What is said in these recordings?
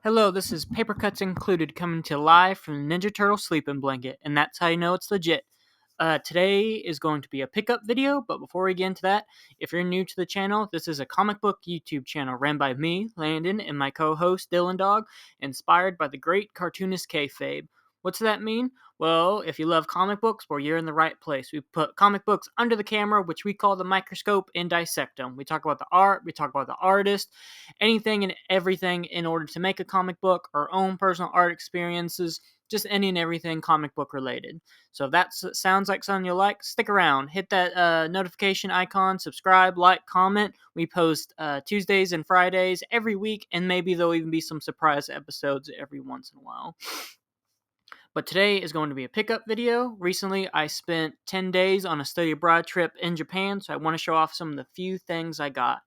Hello, this is Paper Cuts Included coming to you live from the Ninja Turtle sleeping blanket, and that's how you know it's legit. Today is going to be a pickup video, but before we get into that, if you're new to the channel, this is a comic book YouTube channel ran by me, Landon, and my co-host Dylan Dog, inspired by the great cartoonist Kayfabe. What's that mean? Well, if you love comic books, well, you're in the right place. We put comic books under the camera, which we call the microscope, and dissect them. We talk about the art, we talk about the artist, anything and everything in order to make a comic book, our own personal art experiences, just any and everything comic book related. So if that sounds like something you like, stick around. Hit that notification icon, subscribe, like, comment. We post Tuesdays and Fridays every week, and maybe there'll even be some surprise episodes every once in a while. But today is going to be a pickup video. Recently, I spent 10 days on a study abroad trip in Japan, so I want to show off some of the few things I got.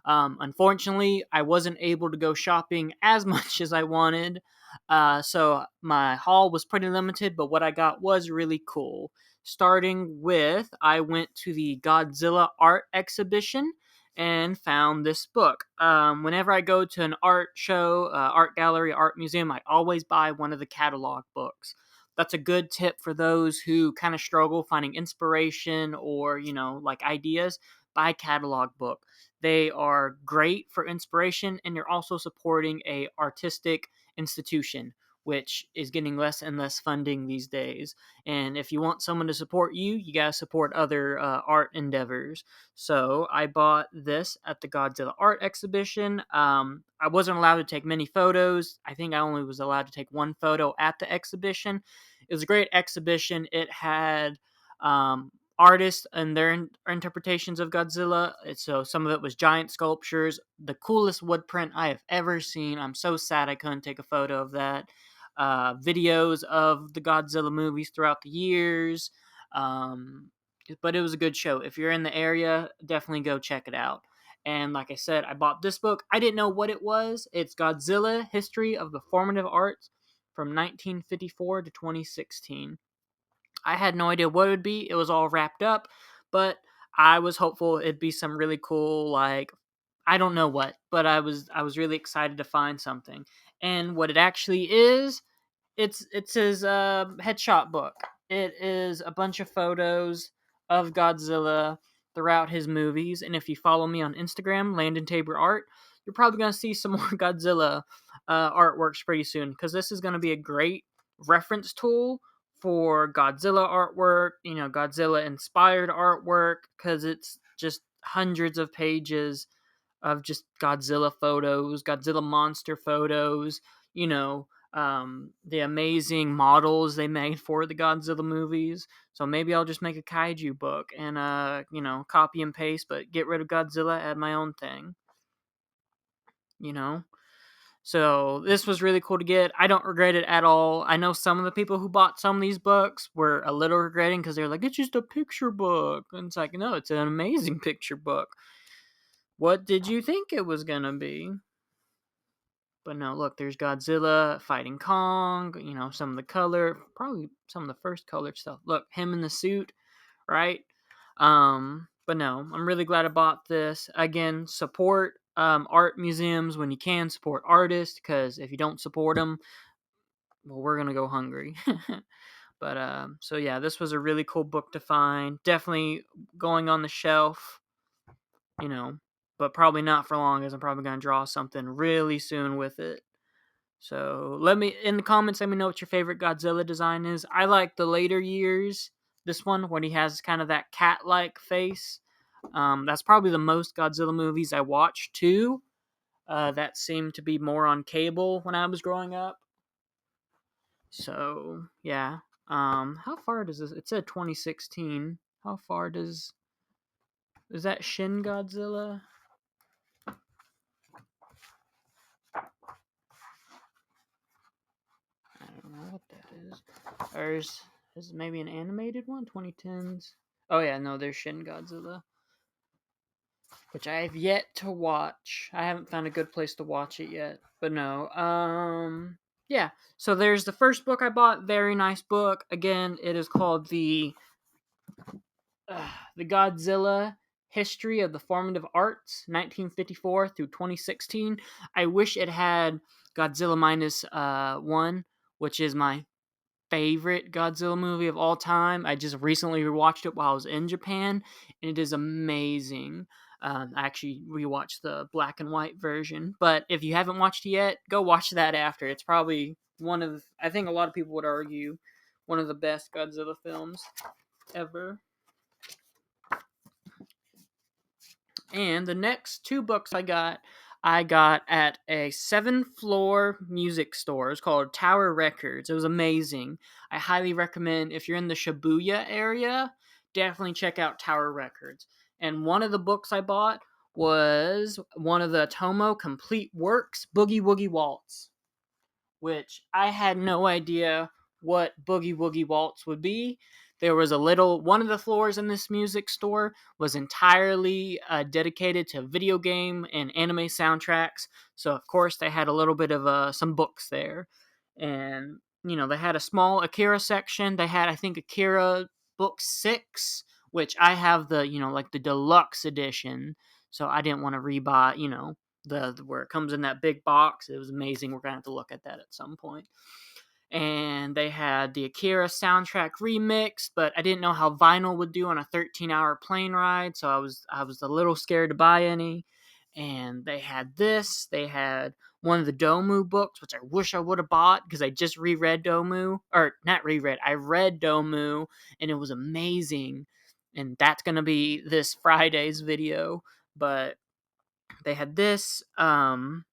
Unfortunately, I wasn't able to go shopping as much as I wanted, so my haul was pretty limited, but what I got was really cool. Starting with, I went to the Godzilla art exhibition and found this book. Whenever I go to an art show, art gallery, art museum, I always buy one of the catalog books. That's a good tip for those who kind of struggle finding inspiration or, like ideas. Buy a catalog book. They are great for inspiration, and you're also supporting a artistic institution, which is getting less and less funding these days. And if you want someone to support you, you gotta support other art endeavors. So I bought this at the Godzilla art exhibition. I wasn't allowed to take many photos. I think I only was allowed to take one photo at the exhibition. It was a great exhibition. It had artists and their interpretations of Godzilla. So some of it was giant sculptures, the coolest wood print I have ever seen. I'm so sad I couldn't take a photo of that. Videos of the Godzilla movies throughout the years. But it was a good show. If you're in the area, definitely go check it out. And like I said, I bought this book. I didn't know what it was. It's Godzilla History of the Formative Arts from 1954 to 2016. I had no idea what it would be. It was all wrapped up, but I was hopeful it'd be some really cool, like, I don't know what, but I was really excited to find something. And what it actually is, it's his headshot book. It is a bunch of photos of Godzilla throughout his movies, and if you follow me on Instagram, Landon Tabor Art, you're probably gonna see some more Godzilla artworks pretty soon, because this is gonna be a great reference tool for Godzilla artwork, Godzilla inspired artwork, because it's just hundreds of pages of just Godzilla photos, Godzilla monster photos, the amazing models they made for the Godzilla movies. So maybe I'll just make a kaiju book and, copy and paste, but get rid of Godzilla, add my own thing, you know? So this was really cool to get. I don't regret it at all. I know some of the people who bought some of these books were a little regretting because they're like, it's just a picture book. And it's like, no, it's an amazing picture book. What did you think it was going to be? But no, look, there's Godzilla fighting Kong, some of the color, probably some of the first colored stuff. Look, him in the suit, right? But no, I'm really glad I bought this. Again, support art museums when you can, support artists, because if you don't support them, well, we're gonna go hungry. But so yeah, this was a really cool book to find. Definitely going on the shelf, you know, but probably not for long, as I'm probably gonna draw something really soon with it. So let me in the comments. Let me know what your favorite Godzilla design is. I like the later years. This one, when he has kind of that cat-like face. That's probably the most Godzilla movies I watched too. That seemed to be more on cable when I was growing up. So yeah. How far does this? It said 2016. How far is that Shin Godzilla? I don't know what that is. Or is maybe an animated one? 2010s. Oh yeah, no, there's Shin Godzilla, which I have yet to watch. I haven't found a good place to watch it yet. But no, yeah. So there's the first book I bought. Very nice book. Again, it is called the Godzilla history of the formative arts, 1954 through 2016. I wish it had Godzilla minus one, which is my favorite Godzilla movie of all time. I just recently rewatched it while I was in Japan, and it is amazing. I actually rewatched the black and white version, but if you haven't watched it yet, go watch that after. It's probably one of, I think a lot of people would argue, one of the best Godzilla films ever. And the next two books I got at a 7th floor music store. It's called Tower Records. It was amazing. I highly recommend, if you're in the Shibuya area, definitely check out Tower Records. And one of the books I bought was one of the Tomo Complete Works, Boogie Woogie Waltz, which I had no idea what Boogie Woogie Waltz would be. There was one of the floors in this music store was entirely dedicated to video game and anime soundtracks. So, of course, they had a little bit of some books there. And, they had a small Akira section. They had, I think, Akira Book 6, which I have like the deluxe edition. So I didn't want to rebuy, the where it comes in that big box. It was amazing. We're gonna have to look at that at some point. And they had the Akira soundtrack remix, but I didn't know how vinyl would do on a 13-hour plane ride, so I was a little scared to buy any. And they had this. They had one of the Domu books, which I wish I would have bought because I just reread Domu, or not reread. I read Domu, and it was amazing. And that's gonna be this Friday's video, but they had this, and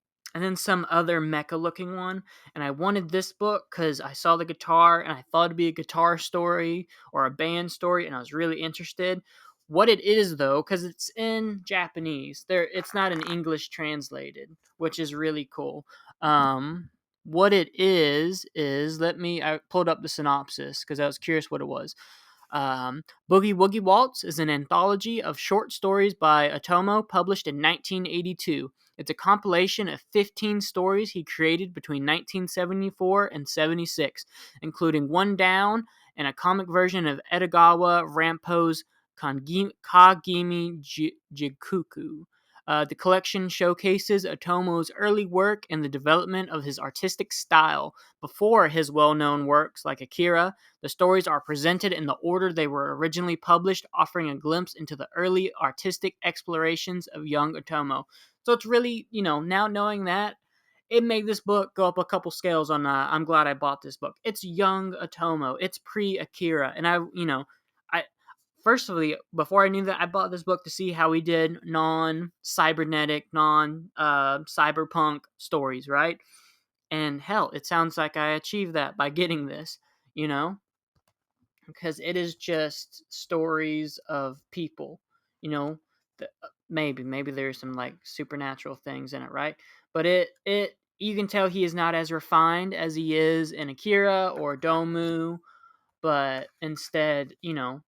then some other mecha looking one. And I wanted this book because I saw the guitar and I thought it'd be a guitar story or a band story, and I was really interested. What it is, though, because it's in Japanese, it's not in English translated, which is really cool. What it is I pulled up the synopsis because I was curious what it was. Boogie Woogie Waltz is an anthology of short stories by Otomo published in 1982. It's a compilation of 15 stories he created between 1974 and 76, including One Down and a comic version of Edogawa Rampo's Kagimi Jikuku. The collection showcases Otomo's early work and the development of his artistic style before his well-known works like Akira. The stories are presented in the order they were originally published, offering a glimpse into the early artistic explorations of young Otomo. So it's really, now knowing that, it made this book go up a couple scales on I'm glad I bought this book. It's young Otomo. It's pre-Akira. And I firstly, before I knew that, I bought this book to see how he did non-cybernetic, non-cyberpunk stories, right? And hell, it sounds like I achieved that by getting this, you know? Because it is just stories of people, maybe there's some like supernatural things in it, right? But it you can tell he is not as refined as he is in Akira or Domu, but instead,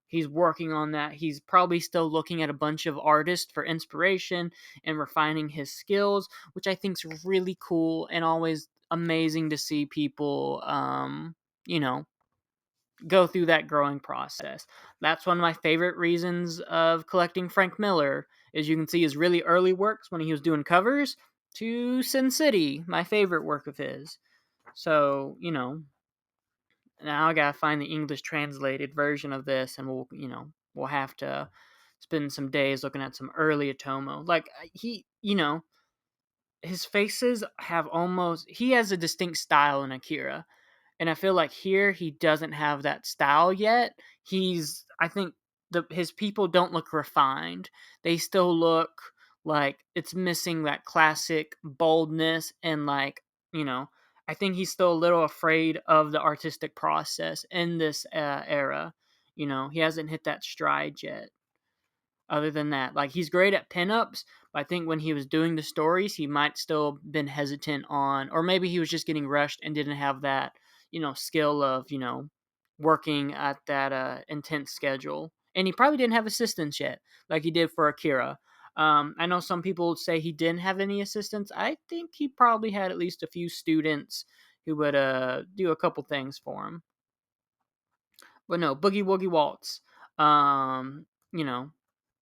he's working on that. He's probably still looking at a bunch of artists for inspiration and refining his skills, which I think is really cool and always amazing to see people you know go through that growing process. That's one of my favorite reasons of collecting Frank Miller, is you can see his really early works when he was doing covers to Sin City, my favorite work of his. So, now I gotta find the English translated version of this, and we'll have to spend some days looking at some early Otomo. Like his faces he has a distinct style in Akira, and I feel like here he doesn't have that style yet. I think his people don't look refined. They still look like it's missing that classic boldness and I think he's still a little afraid of the artistic process in this era. He hasn't hit that stride yet. Other than that, like, he's great at pinups, but I think when he was doing the stories, he might still been hesitant on, or maybe he was just getting rushed and didn't have that, skill of, working at that intense schedule. And he probably didn't have assistants yet, like he did for Akira. I know some people say he didn't have any assistants. I think he probably had at least a few students who would do a couple things for him. But no, Boogie Woogie Waltz. Um, you know,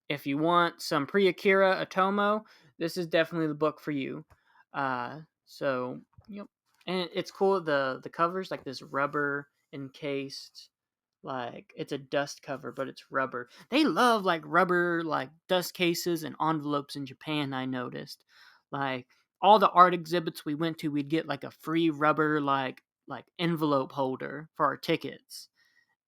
if you want some pre-Akira Otomo, this is definitely the book for you. So yep, and it's cool. The cover's like this rubber encased, like it's a dust cover, but it's rubber. They love like rubber, like dust cases and envelopes in Japan. I noticed, like all the art exhibits we went to, we'd get like a free rubber like envelope holder for our tickets.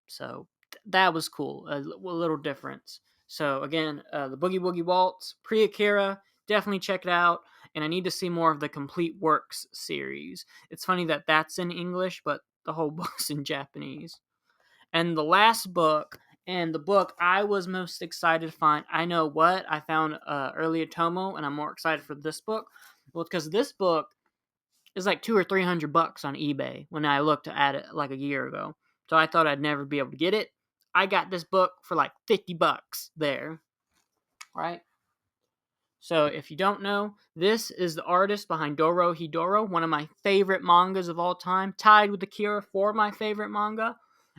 So that was cool. A little difference. So again, the Boogie Woogie Waltz, Pre Akira, definitely check it out. And I need to see more of the Complete Works series. It's funny that that's in English, but the whole book's in Japanese. And the last book, and the book I was most excited to find, I know what I found early Tomo, and I'm more excited for this book. Well, because this book is like $200 or $300 on eBay when I looked at it like a year ago. So I thought I'd never be able to get it. I got this book for like $50 there, right? So if you don't know, this is the artist behind Doro Hidoro, one of my favorite mangas of all time, tied with Akira for my favorite manga.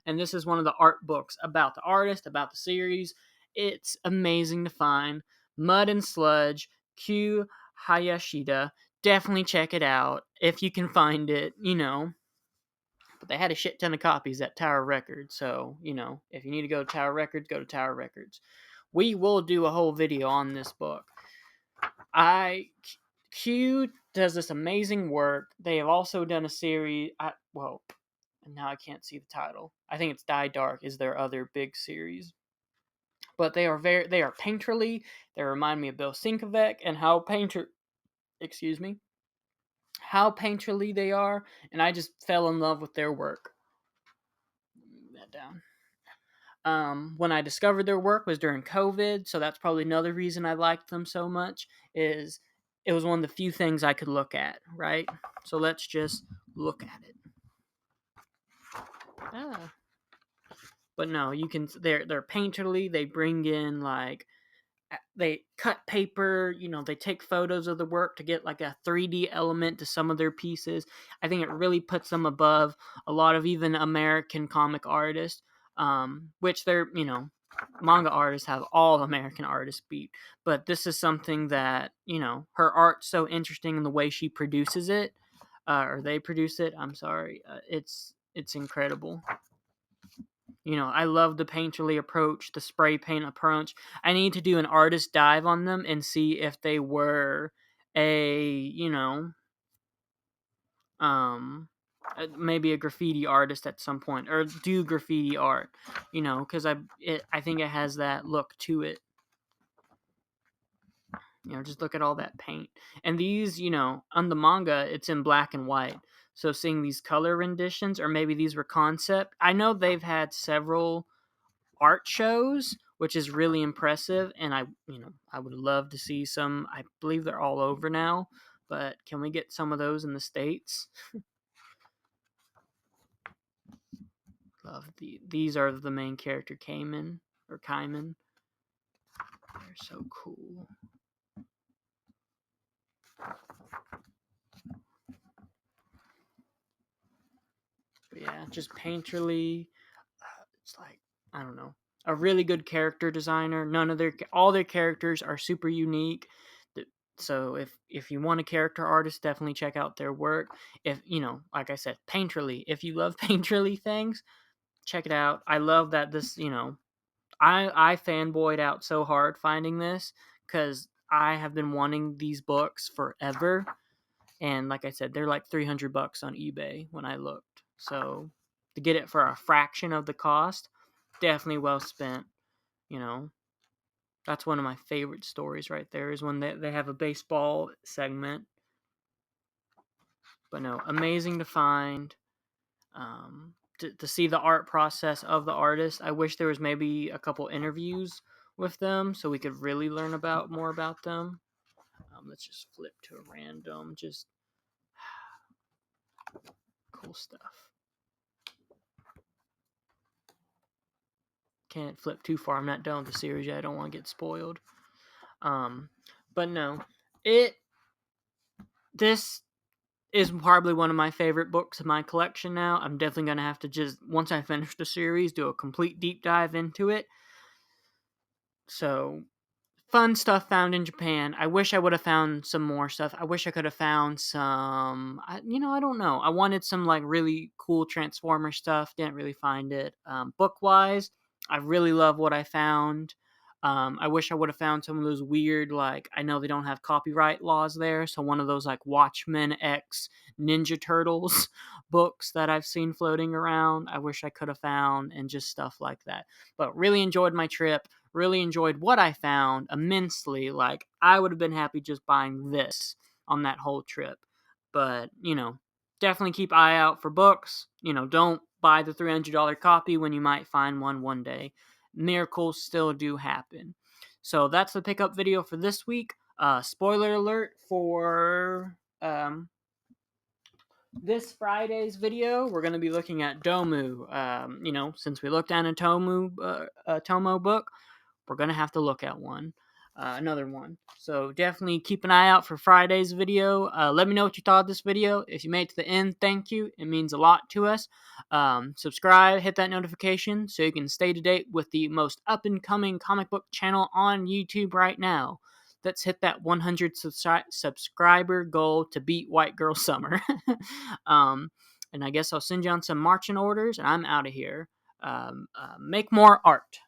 And this is one of the art books about the artist, about the series. It's amazing to find. Mud and Sludge, Q Hayashida. Definitely check it out if you can find it, But they had a shit ton of copies at Tower Records, so, if you need to go to Tower Records, go to Tower Records. We will do a whole video on this book. Q does this amazing work. They have also done a series. Now I can't see the title. I think it's Die Dark is their other big series. But they are painterly. They remind me of Bill Sienkiewicz and how painterly they are, and I just fell in love with their work. Move that down. When I discovered their work was during COVID, so that's probably another reason I liked them so much, is it was one of the few things I could look at, right? So let's just look at it. But no, they're painterly, they bring in like they cut paper, they take photos of the work to get like a 3D element to some of their pieces. I think it really puts them above a lot of even American comic artists, which they're, manga artists have all American artists beat. But this is something that, her art's so interesting in the way she produces it, or they produce it. I'm sorry. It's incredible. I love the painterly approach, the spray paint approach. I need to do an artist dive on them and see if they were a, maybe a graffiti artist at some point, or do graffiti art, because I think it has that look to it. Just look at all that paint. And these, on the manga, it's in black and white. So seeing these color renditions, or maybe these were concept. I know they've had several art shows, which is really impressive, and I would love to see some. I believe they're all over now, but can we get some of those in the States? Love these are the main character Kaiman. They're so cool. But yeah, just painterly. It's like, I don't know, a really good character designer. All their characters are super unique. So if you want a character artist, definitely check out their work. If like I said, painterly. If you love painterly things, check it out. I love that this. I fanboyed out so hard finding this because I have been wanting these books forever. And like I said, they're like $300 on eBay when I looked. So to get it for a fraction of the cost, definitely well spent. That's one of my favorite stories right there, is when they have a baseball segment. But no, amazing to find. To see the art process of the artist. I wish there was maybe a couple interviews with them so we could really learn more about them. Let's just flip to a random, just cool stuff. Can't flip too far. I'm not done with the series yet. I don't want to get spoiled. But no, this is probably one of my favorite books in my collection now. I'm definitely going to have to just, once I finish the series, do a complete deep dive into it. So, fun stuff found in Japan. I wish I would have found some more stuff. I wish I could have found some. I don't know. I wanted some like really cool Transformer stuff. Didn't really find it. Book wise, I really love what I found. I wish I would have found some of those weird, like, I know they don't have copyright laws there, so one of those like Watchmen X Ninja Turtles books that I've seen floating around. I wish I could have found, and just stuff like that. But really enjoyed my trip. Really enjoyed what I found immensely. Like, I would have been happy just buying this on that whole trip. But, definitely keep eye out for books. Don't buy the $300 copy when you might find one day. Miracles still do happen. So that's the pickup video for this week. Spoiler alert for this Friday's video, we're going to be looking at Domu. Since we looked at a Tomo book, we're going to have to look at another one. So definitely keep an eye out for Friday's video. Let me know what you thought of this video. If you made it to the end, thank you. It means a lot to us. Subscribe, hit that notification so you can stay to date with the most up-and-coming comic book channel on YouTube right now. Let's hit that 100 subscriber goal to beat White Girl Summer. And I guess I'll send you on some marching orders, and I'm out of here. Make more art.